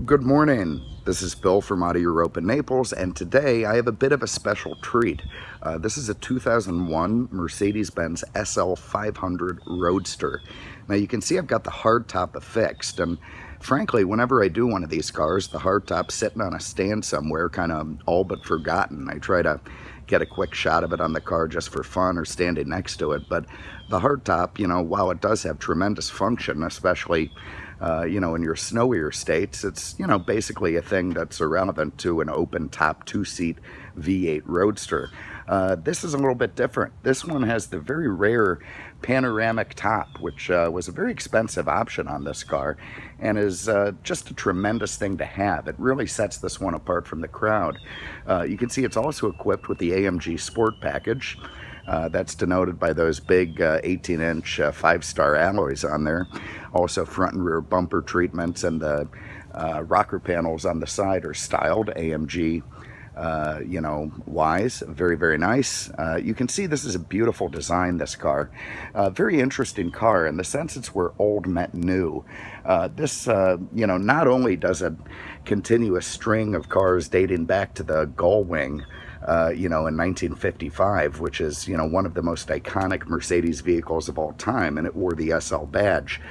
Good morning. This is Bill from out of Europa, Naples, and today I have a bit of a special treat. This is a 2001 Mercedes-Benz SL500 Roadster. Now you can see I've got the hardtop affixed, and frankly, whenever I do one of these cars, the hardtop's sitting on a stand somewhere, kind of all but forgotten. I try to get a quick shot of it on the car just for fun or standing next to it, but the hardtop, while it does have tremendous function, especially in your snowier states, it's, basically a thing that's irrelevant to an open top two-seat V8 Roadster. This is a little bit different. This one has the very rare panoramic top, which was a very expensive option on this car and is just a tremendous thing to have. It really sets this one apart from the crowd. You can see it's also equipped with the AMG Sport package. That's denoted by those big 18-inch 5-star alloys on there. Also front and rear bumper treatments, and the rocker panels on the side are styled AMG wise. Very, very nice. You can see this is a beautiful design, this car. Very interesting car in the sense it's where old met new. This, not only does it continue a string of cars dating back to the Gullwing, in 1955, which is, one of the most iconic Mercedes vehicles of all time, and it wore the SL badge.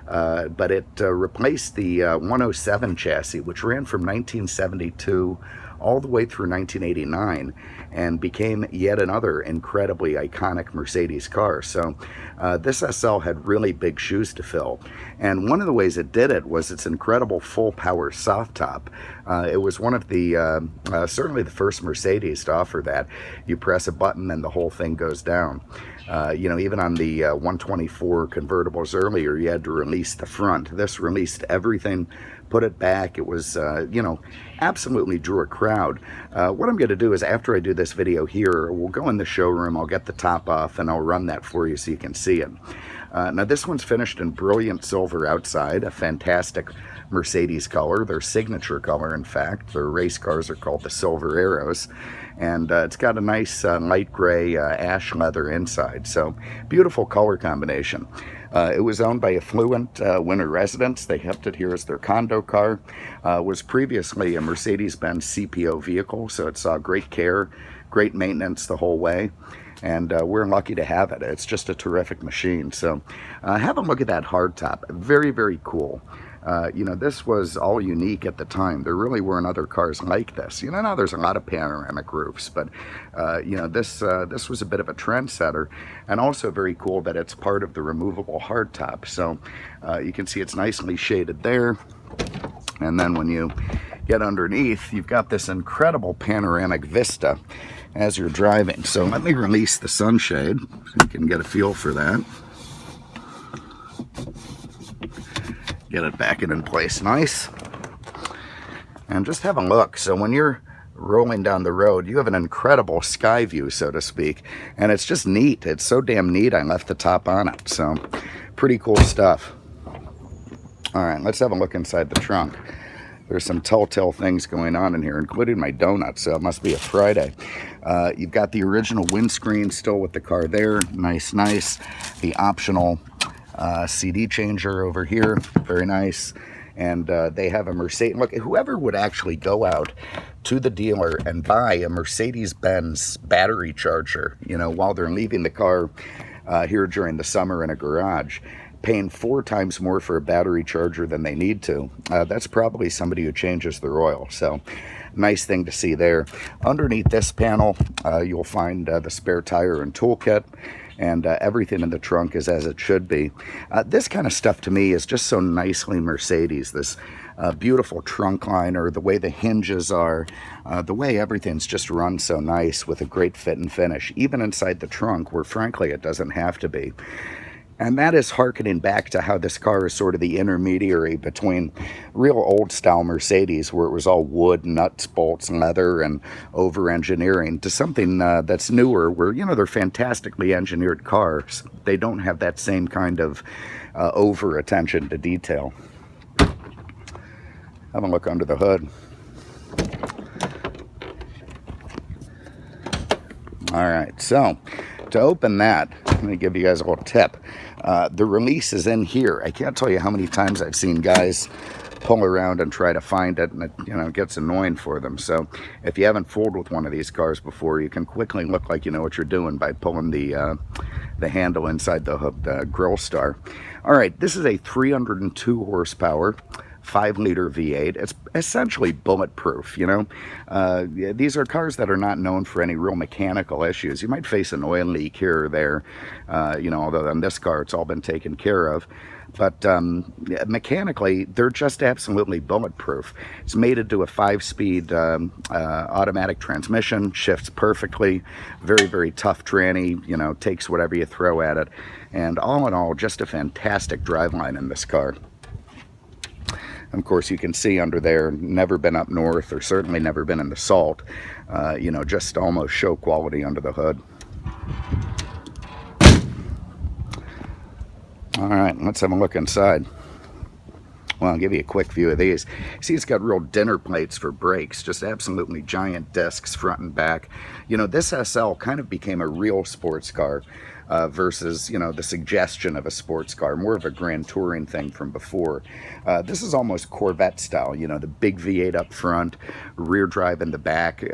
But it replaced the 107 chassis, which ran from 1972 all the way through 1989 and became yet another incredibly iconic Mercedes car. So this SL had really big shoes to fill. And one of the ways it did it was its incredible full power soft top. It was one of the, certainly the first Mercedes to offer that. You press a button and the whole thing goes down. Even on the 124 convertibles earlier, you had to release the front. This released everything, put it back. It was, absolutely drew a crowd. What I'm going to do is, after I do this video here, we'll go in the showroom, I'll get the top off, and I'll run that for you so you can see it. Now this one's finished in brilliant silver outside, a fantastic Mercedes color, their signature color in fact. Their race cars are called the Silver Arrows, and it's got a nice light gray ash leather inside, so beautiful color combination. It was owned by affluent winter residents. They kept it here as their condo car. Was previously a Mercedes-Benz CPO vehicle, so it saw great care, great maintenance the whole way. And we're lucky to have it. It's just a terrific machine. So have a look at that hardtop. Very, very cool. This was all unique at the time. There really weren't other cars like this. Now there's a lot of panoramic roofs, but this was a bit of a trendsetter, and also very cool that it's part of the removable hardtop. So you can see it's nicely shaded there, and then when you get underneath, you've got this incredible panoramic vista as you're driving. So let me release the sunshade so you can get a feel for that. Get it back in place nice. And just have a look. So when you're rolling down the road, you have an incredible sky view, so to speak. And it's just neat. It's so damn neat I left the top on it. So pretty cool stuff. All right, let's have a look inside the trunk. There's some telltale things going on in here, including my donuts, so it must be a Friday. You've got the original windscreen still with the car there. Nice, nice. The optional CD changer over here. Very nice. And they have a Mercedes. Look, whoever would actually go out to the dealer and buy a Mercedes-Benz battery charger, while they're leaving the car here during the summer in a garage, paying 4 times more for a battery charger than they need to, that's probably somebody who changes their oil. So nice thing to see there. Underneath this panel, you'll find the spare tire and toolkit, and everything in the trunk is as it should be. This kind of stuff to me is just so nicely Mercedes. This beautiful trunk liner, the way the hinges are, the way everything's just run so nice with a great fit and finish, even inside the trunk, where frankly it doesn't have to be. And that is hearkening back to how this car is sort of the intermediary between real old style Mercedes, where it was all wood, nuts, bolts, leather, and over engineering, to something that's newer, where, they're fantastically engineered cars. They don't have that same kind of over attention to detail. Have a look under the hood. All right, so to open that, I'm going to give you guys a little tip. The release is in here. I can't tell you how many times I've seen guys pull around and try to find it, and it gets annoying for them. So if you haven't fooled with one of these cars before, you can quickly look like you know what you're doing by pulling the handle inside the grill star. All right, this is a 302 horsepower 5-liter V8. It's essentially bulletproof, These are cars that are not known for any real mechanical issues. You might face an oil leak here or there, although on this car it's all been taken care of. But mechanically, they're just absolutely bulletproof. It's mated to a 5-speed automatic transmission, shifts perfectly, very, very tough tranny, takes whatever you throw at it. And all in all, just a fantastic driveline in this car. Of course, you can see under there, never been up north, or certainly never been in the salt. Just almost show quality under the hood. All right, let's have a look inside. Well, I'll give you a quick view of these. See, it's got real dinner plates for brakes, just absolutely giant discs front and back. This SL kind of became a real sports car versus, the suggestion of a sports car, more of a grand touring thing from before. This is almost Corvette style, the big V8 up front, rear drive in the back,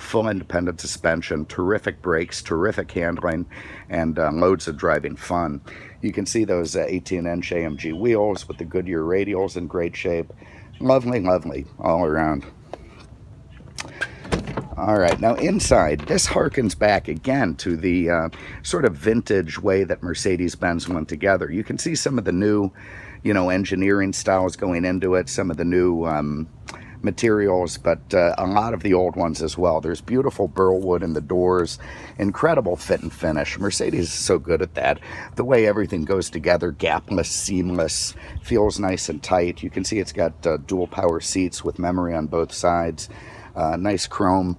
full independent suspension, terrific brakes, terrific handling, and loads of driving fun. You can see those 18-inch AMG wheels with the Goodyear radials in great shape. Lovely, lovely all around. All right, now inside, this harkens back again to the sort of vintage way that Mercedes-Benz went together. You can see some of the new, engineering styles going into it, some of the new materials, but a lot of the old ones as well. There's beautiful burl wood in the doors, incredible fit and finish. Mercedes is so good at that. The way everything goes together, gapless, seamless, feels nice and tight. You can see it's got dual power seats with memory on both sides. Nice chrome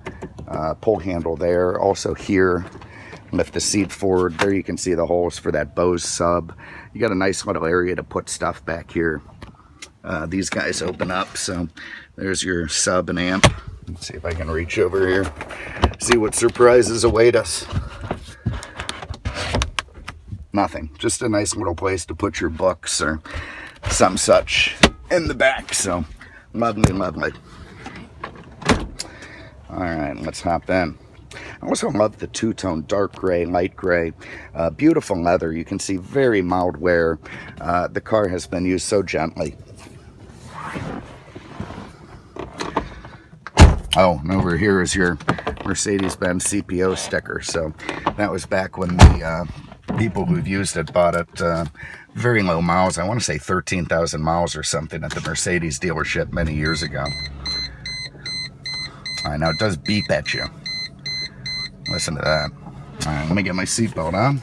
pull handle there. Also here, lift the seat forward. There you can see the holes for that Bose sub. You got a nice little area to put stuff back here. These guys open up, so there's your sub and amp. Let's see if I can reach over here, see what surprises await us. Nothing, just a nice little place to put your books or some such in the back, so lovely, lovely. All right, let's hop in. I also love the two-tone dark gray, light gray, beautiful leather. You can see very mild wear. The car has been used so gently. Oh, and over here is your Mercedes-Benz CPO sticker. So that was back when the people who've used it bought it very low miles. I want to say 13,000 miles or something at the Mercedes dealership many years ago. All right, now it does beep at you. Listen to that. All right, let me get my seatbelt on.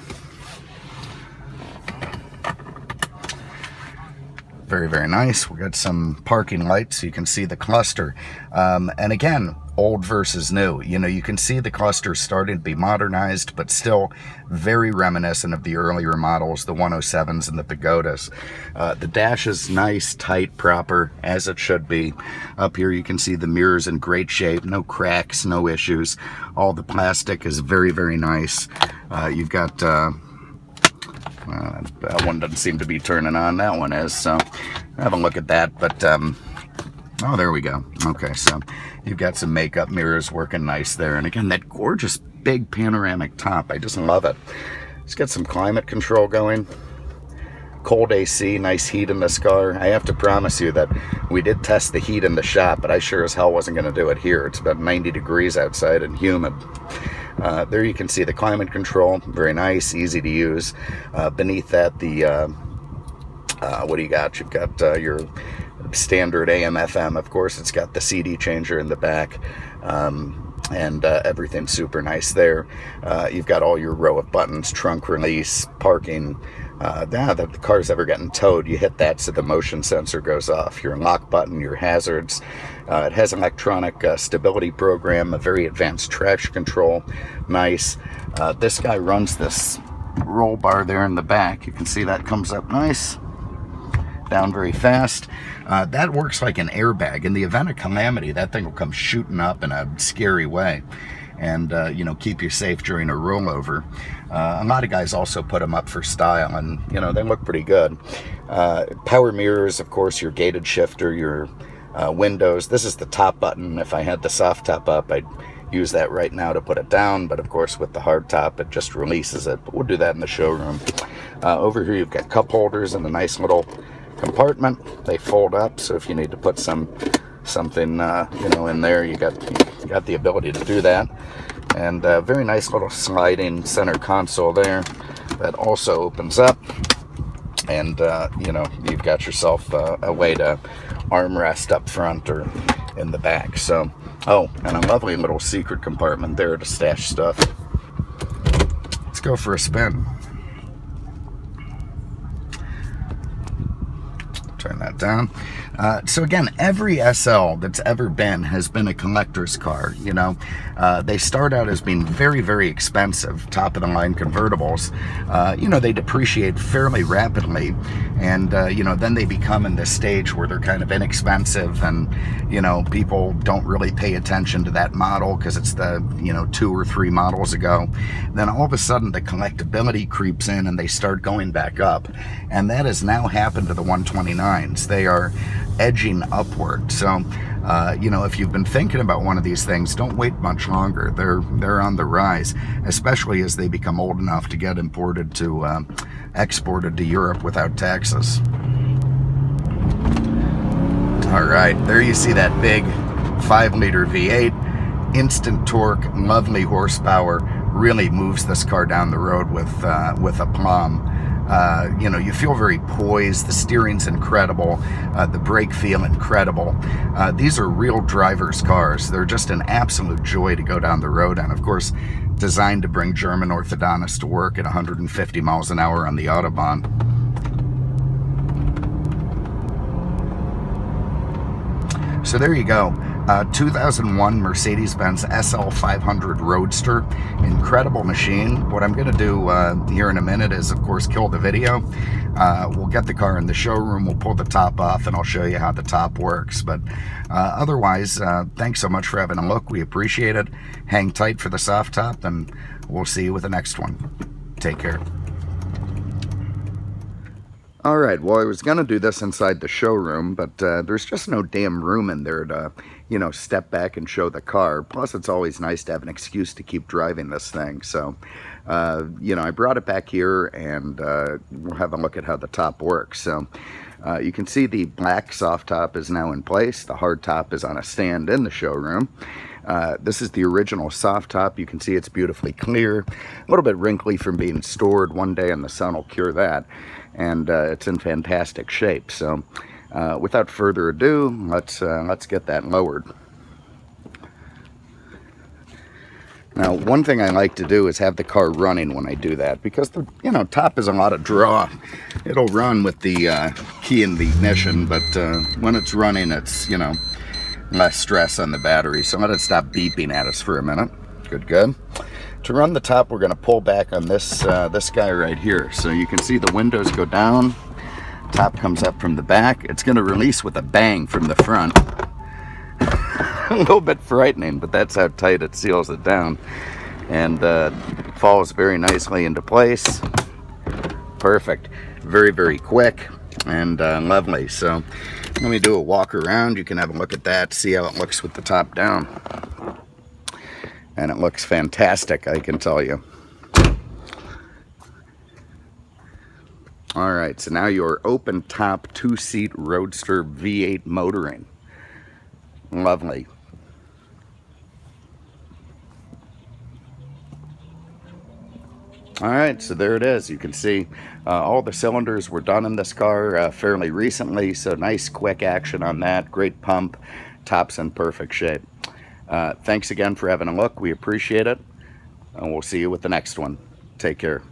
Very, very nice. We got some parking lights so you can see the cluster. And again, old versus new. You can see the cluster starting to be modernized, but still very reminiscent of the earlier models, the 107s and the Pagodas. The dash is nice, tight, proper, as it should be. Up here you can see the mirrors in great shape, no cracks, no issues. All the plastic is very, very nice. You've got... that one doesn't seem to be turning on. That one is, so have a look at that. But oh, there we go. Okay, so you've got some makeup mirrors working nice there, and again, that gorgeous big panoramic top. I just love it. It's got some climate control going, cold AC, nice heat in this car. I have to promise you that we did test the heat in the shop, but I sure as hell wasn't going to do it here. It's about 90 degrees outside and humid. There you can see the climate control, very nice, easy to use. Beneath that, the what do you got? You've got your standard AM FM. Of course, it's got the CD changer in the back, and everything's super nice there. You've got all your row of buttons, trunk release, parking. The car's ever getting towed, you hit that so the motion sensor goes off. Your lock button, your hazards. It has an electronic stability program, a very advanced traction control. Nice. This guy runs this roll bar there in the back. You can see that comes up nice, down very fast. That works like an airbag. In the event of calamity, that thing will come shooting up in a scary way. and you know, keep you safe during a rollover. A lot of guys also put them up for style, and you know, they look pretty good. Power mirrors, of course, your gated shifter, your windows. This is the top button. If I had the soft top up, I'd use that right now to put it down, but of course with the hard top it just releases it, but we'll do that in the showroom. Over here you've got cup holders in a nice little compartment. They fold up, so if you need to put something you know, in there, you got the ability to do that. And very nice little sliding center console there that also opens up, and you know, you've got yourself a way to armrest up front or in the back. So, oh, and a lovely little secret compartment there to stash stuff. Let's go for a spin. Turn that down. So again, every SL that's ever been has been a collector's car. You know, they start out as being very, very expensive, top of the line convertibles. You know, they depreciate fairly rapidly, and you know, then they become in this stage where they're kind of inexpensive, and you know, people don't really pay attention to that model because it's the, you know, 2 or 3 models ago. Then all of a sudden the collectability creeps in and they start going back up, and that has now happened to the 129s. They are edging upward. So you know, if you've been thinking about one of these things, don't wait much longer. They're on the rise, especially as they become old enough to get imported to exported to Europe without taxes. All right, there you see that big 5-liter V8, instant torque, lovely horsepower, really moves this car down the road with aplomb. You know, you feel very poised. The steering's incredible. The brake feel incredible. These are real driver's cars. They're just an absolute joy to go down the road, and of course, designed to bring German orthodontists to work at 150 miles an hour on the Autobahn. So there you go. 2001 Mercedes-Benz SL500 Roadster. Incredible machine. What I'm going to do here in a minute is, of course, kill the video. We'll get the car in the showroom, we'll pull the top off, and I'll show you how the top works. But otherwise, thanks so much for having a look. We appreciate it. Hang tight for the soft top, and we'll see you with the next one. Take care. Alright, well, I was going to do this inside the showroom, but there's just no damn room in there to, you know, step back and show the car. Plus, it's always nice to have an excuse to keep driving this thing. So, you know, I brought it back here, and we'll have a look at how the top works. So, you can see the black soft top is now in place. The hard top is on a stand in the showroom. This is the original soft top. You can see it's beautifully clear, a little bit wrinkly from being stored. One day in the sun will cure that, and it's in fantastic shape. So without further ado, let's get that lowered. Now, one thing I like to do is have the car running when I do that, because the, you know, top is a lot of draw. It'll run with the key in the ignition, but when it's running, it's, you know, less stress on the battery. So let it stop beeping at us for a minute. Good. To run the top, we're going to pull back on this this guy right here. So you can see the windows go down, top comes up from the back. It's going to release with a bang from the front. A little bit frightening, but that's how tight it seals it down, and falls very nicely into place. Perfect. Very, very quick and lovely. So let me do a walk around. You can have a look at that, see how it looks with the top down. And it looks fantastic, I can tell you. All right, so now your open top 2-seat Roadster V8 motoring. Lovely. All right, so there it is. You can see all the cylinders were done in this car fairly recently, so nice quick action on that. Great pump, top's in perfect shape. Thanks again for having a look. We appreciate it, and we'll see you with the next one. Take care.